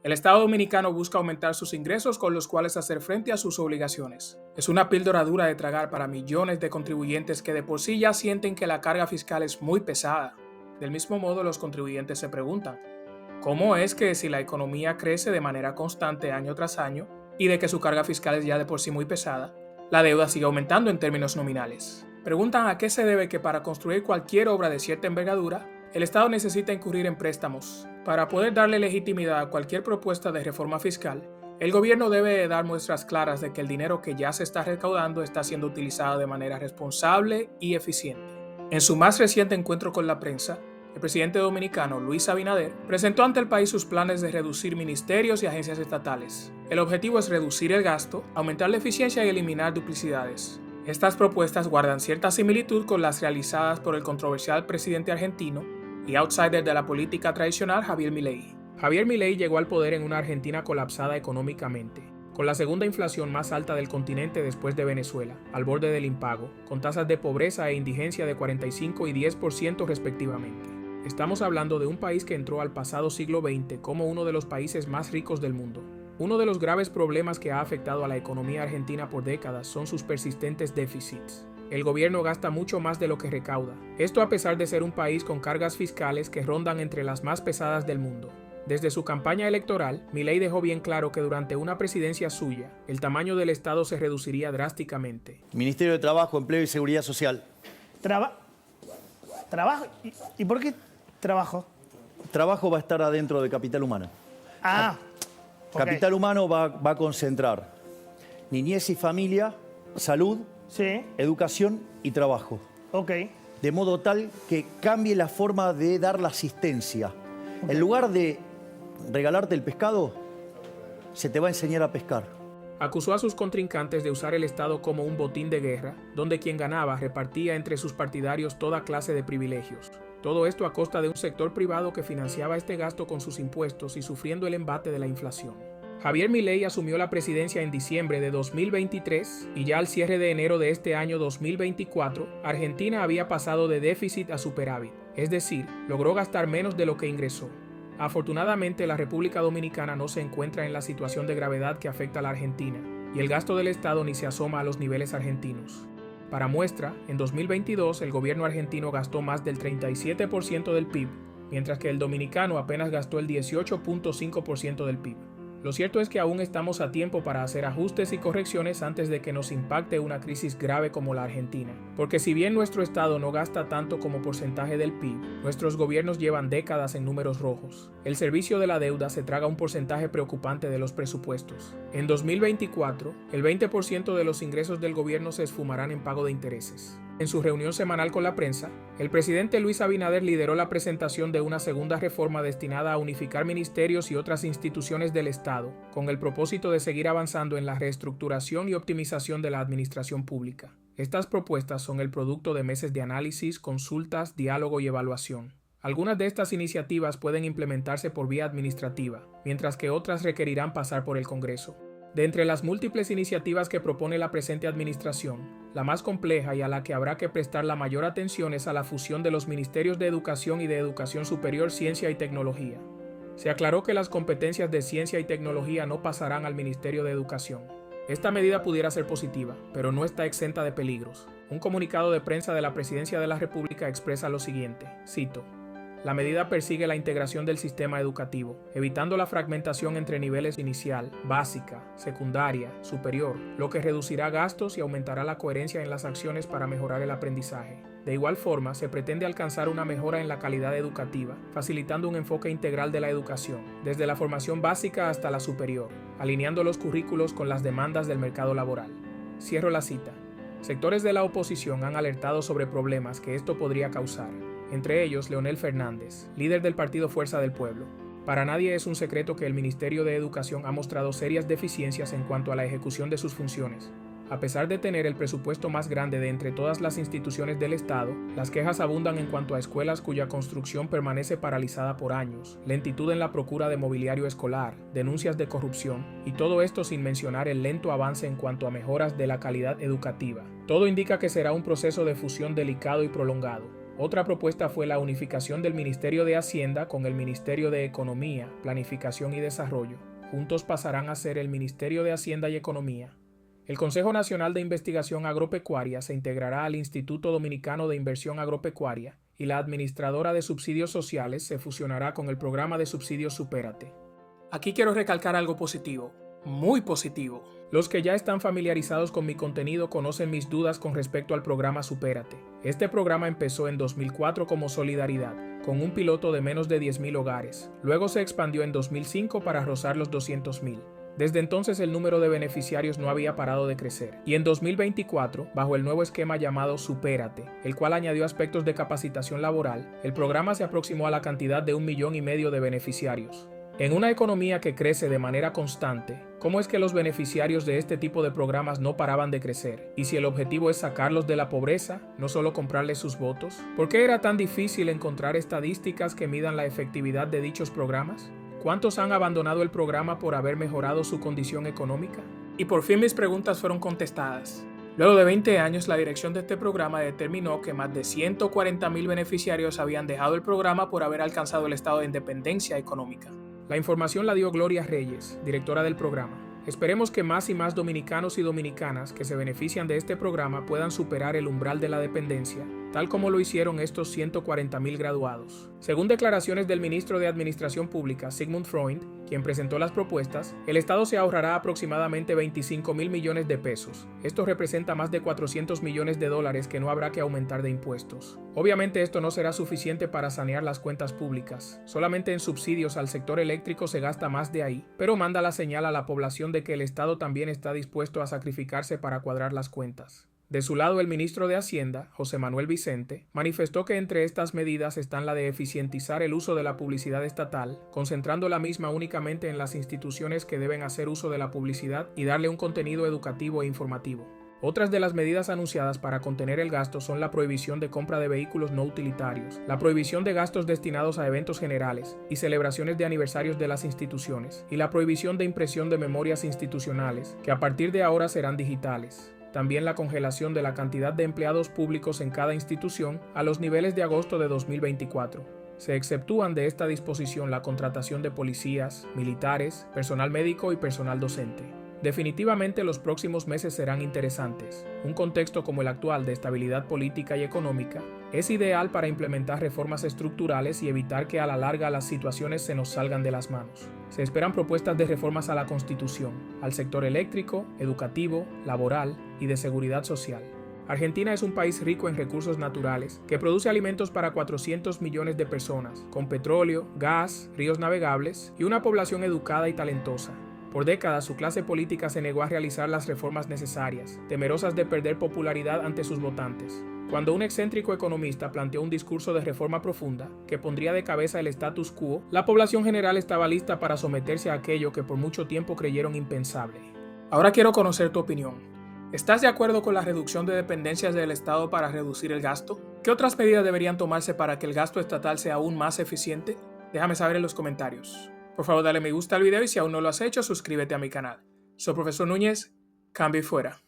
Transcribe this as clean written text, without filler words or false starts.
El Estado dominicano busca aumentar sus ingresos con los cuales hacer frente a sus obligaciones. Es una píldora dura de tragar para millones de contribuyentes que de por sí ya sienten que la carga fiscal es muy pesada. Del mismo modo, los contribuyentes se preguntan, ¿cómo es que si la economía crece de manera constante año tras año y de que su carga fiscal es ya de por sí muy pesada, la deuda sigue aumentando en términos nominales? Preguntan a qué se debe que para construir cualquier obra de cierta envergadura, el Estado necesita incurrir en préstamos. Para poder darle legitimidad a cualquier propuesta de reforma fiscal, el gobierno debe dar muestras claras de que el dinero que ya se está recaudando está siendo utilizado de manera responsable y eficiente. En su más reciente encuentro con la prensa, el presidente dominicano Luis Abinader presentó ante el país sus planes de reducir ministerios y agencias estatales. El objetivo es reducir el gasto, aumentar la eficiencia y eliminar duplicidades. Estas propuestas guardan cierta similitud con las realizadas por el controversial presidente argentino y outsider de la política tradicional Javier Milei. Javier Milei llegó al poder en una Argentina colapsada económicamente, con la segunda inflación más alta del continente después de Venezuela, al borde del impago, con tasas de pobreza e indigencia de 45 y 10% respectivamente. Estamos hablando de un país que entró al pasado siglo XX como uno de los países más ricos del mundo. Uno de los graves problemas que ha afectado a la economía argentina por décadas son sus persistentes déficits. El gobierno gasta mucho más de lo que recauda. Esto a pesar de ser un país con cargas fiscales que rondan entre las más pesadas del mundo. Desde su campaña electoral, Milei dejó bien claro que durante una presidencia suya, el tamaño del Estado se reduciría drásticamente. Ministerio de Trabajo, Empleo y Seguridad Social. ¿Trabajo? ¿Y por qué trabajo? Trabajo va a estar adentro de Capital Humano. Ok. Capital Humano va a concentrar niñez y familia, salud, Sí, educación y trabajo. ok. De modo tal que cambie la forma de dar la asistencia. En lugar de regalarte el pescado, se te va a enseñar a pescar. Acusó a sus contrincantes de usar el Estado como un botín de guerra, donde quien ganaba repartía entre sus partidarios toda clase de privilegios. Todo esto a costa de un sector privado que financiaba este gasto con sus impuestos y sufriendo el embate de la inflación. Javier Milei asumió la presidencia en diciembre de 2023 y ya al cierre de enero de este año 2024, Argentina había pasado de déficit a superávit, es decir, logró gastar menos de lo que ingresó. Afortunadamente, la República Dominicana no se encuentra en la situación de gravedad que afecta a la Argentina, y el gasto del Estado ni se asoma a los niveles argentinos. Para muestra, en 2022 el gobierno argentino gastó más del 37% del PIB, mientras que el dominicano apenas gastó el 18.5% del PIB. Lo cierto es que aún estamos a tiempo para hacer ajustes y correcciones antes de que nos impacte una crisis grave como la Argentina. Porque si bien nuestro Estado no gasta tanto como porcentaje del PIB, nuestros gobiernos llevan décadas en números rojos. El servicio de la deuda se traga un porcentaje preocupante de los presupuestos. En 2024, el 20% de los ingresos del gobierno se esfumarán en pago de intereses. En su reunión semanal con la prensa, el presidente Luis Abinader lideró la presentación de una segunda reforma destinada a unificar ministerios y otras instituciones del Estado, con el propósito de seguir avanzando en la reestructuración y optimización de la administración pública. Estas propuestas son el producto de meses de análisis, consultas, diálogo y evaluación. Algunas de estas iniciativas pueden implementarse por vía administrativa, mientras que otras requerirán pasar por el Congreso. De entre las múltiples iniciativas que propone la presente administración, la más compleja y a la que habrá que prestar la mayor atención es a la fusión de los Ministerios de Educación y de Educación Superior, Ciencia y Tecnología. Se aclaró que las competencias de Ciencia y Tecnología no pasarán al Ministerio de Educación. Esta medida pudiera ser positiva, pero no está exenta de peligros. Un comunicado de prensa de la Presidencia de la República expresa lo siguiente, cito: la medida persigue la integración del sistema educativo, evitando la fragmentación entre niveles inicial, básica, secundaria, superior, lo que reducirá gastos y aumentará la coherencia en las acciones para mejorar el aprendizaje. De igual forma, se pretende alcanzar una mejora en la calidad educativa, facilitando un enfoque integral de la educación, desde la formación básica hasta la superior, alineando los currículos con las demandas del mercado laboral. Cierro la cita. Sectores de la oposición han alertado sobre problemas que esto podría causar. Entre ellos Leonel Fernández, líder del partido Fuerza del Pueblo. Para nadie es un secreto que el Ministerio de Educación ha mostrado serias deficiencias en cuanto a la ejecución de sus funciones. A pesar de tener el presupuesto más grande de entre todas las instituciones del Estado, las quejas abundan en cuanto a escuelas cuya construcción permanece paralizada por años, lentitud en la procura de mobiliario escolar, denuncias de corrupción, y todo esto sin mencionar el lento avance en cuanto a mejoras de la calidad educativa. Todo indica que será un proceso de fusión delicado y prolongado. Otra propuesta fue la unificación del Ministerio de Hacienda con el Ministerio de Economía, Planificación y Desarrollo. Juntos pasarán a ser el Ministerio de Hacienda y Economía. El Consejo Nacional de Investigación Agropecuaria se integrará al Instituto Dominicano de Inversión Agropecuaria y la Administradora de Subsidios Sociales se fusionará con el Programa de Subsidios Supérate. Aquí quiero recalcar algo positivo, muy positivo. Los que ya están familiarizados con mi contenido conocen mis dudas con respecto al programa Supérate. Este programa empezó en 2004 como Solidaridad, con un piloto de menos de 10.000 hogares. Luego se expandió en 2005 para rozar los 200.000. Desde entonces el número de beneficiarios no había parado de crecer, y en 2024, bajo el nuevo esquema llamado Supérate, el cual añadió aspectos de capacitación laboral, el programa se aproximó a la cantidad de 1,5 millones de beneficiarios. En una economía que crece de manera constante, ¿cómo es que los beneficiarios de este tipo de programas no paraban de crecer? Y si el objetivo es sacarlos de la pobreza, no solo comprarles sus votos, ¿por qué era tan difícil encontrar estadísticas que midan la efectividad de dichos programas? ¿Cuántos han abandonado el programa por haber mejorado su condición económica? Y por fin mis preguntas fueron contestadas. Luego de 20 años, la dirección de este programa determinó que más de 140.000 beneficiarios habían dejado el programa por haber alcanzado el estado de independencia económica. La información la dio Gloria Reyes, directora del programa. Esperemos que más y más dominicanos y dominicanas que se benefician de este programa puedan superar el umbral de la dependencia, tal como lo hicieron estos 140.000 graduados. Según declaraciones del ministro de Administración Pública, Sigmund Freud, quien presentó las propuestas, el Estado se ahorrará aproximadamente 25.000 millones de pesos. Esto representa más de 400 millones de dólares que no habrá que aumentar de impuestos. Obviamente esto no será suficiente para sanear las cuentas públicas. Solamente en subsidios al sector eléctrico se gasta más de ahí, pero manda la señal a la población de que el Estado también está dispuesto a sacrificarse para cuadrar las cuentas. De su lado, el ministro de Hacienda, José Manuel Vicente, manifestó que entre estas medidas están la de eficientizar el uso de la publicidad estatal, concentrando la misma únicamente en las instituciones que deben hacer uso de la publicidad y darle un contenido educativo e informativo. Otras de las medidas anunciadas para contener el gasto son la prohibición de compra de vehículos no utilitarios, la prohibición de gastos destinados a eventos generales y celebraciones de aniversarios de las instituciones, y la prohibición de impresión de memorias institucionales, que a partir de ahora serán digitales. También la congelación de la cantidad de empleados públicos en cada institución a los niveles de agosto de 2024. Se exceptúan de esta disposición la contratación de policías, militares, personal médico y personal docente. Definitivamente los próximos meses serán interesantes. Un contexto como el actual de estabilidad política y económica es ideal para implementar reformas estructurales y evitar que a la larga las situaciones se nos salgan de las manos. Se esperan propuestas de reformas a la Constitución, al sector eléctrico, educativo, laboral y de seguridad social. Argentina es un país rico en recursos naturales que produce alimentos para 400 millones de personas, con petróleo, gas, ríos navegables y una población educada y talentosa. Por décadas, su clase política se negó a realizar las reformas necesarias, temerosas de perder popularidad ante sus votantes. Cuando un excéntrico economista planteó un discurso de reforma profunda que pondría de cabeza el status quo, la población general estaba lista para someterse a aquello que por mucho tiempo creyeron impensable. Ahora quiero conocer tu opinión. ¿Estás de acuerdo con la reducción de dependencias del Estado para reducir el gasto? ¿Qué otras medidas deberían tomarse para que el gasto estatal sea aún más eficiente? Déjame saber en los comentarios. Por favor, dale me gusta al video y si aún no lo has hecho, suscríbete a mi canal. Soy Profesor Núñez, cambio y fuera.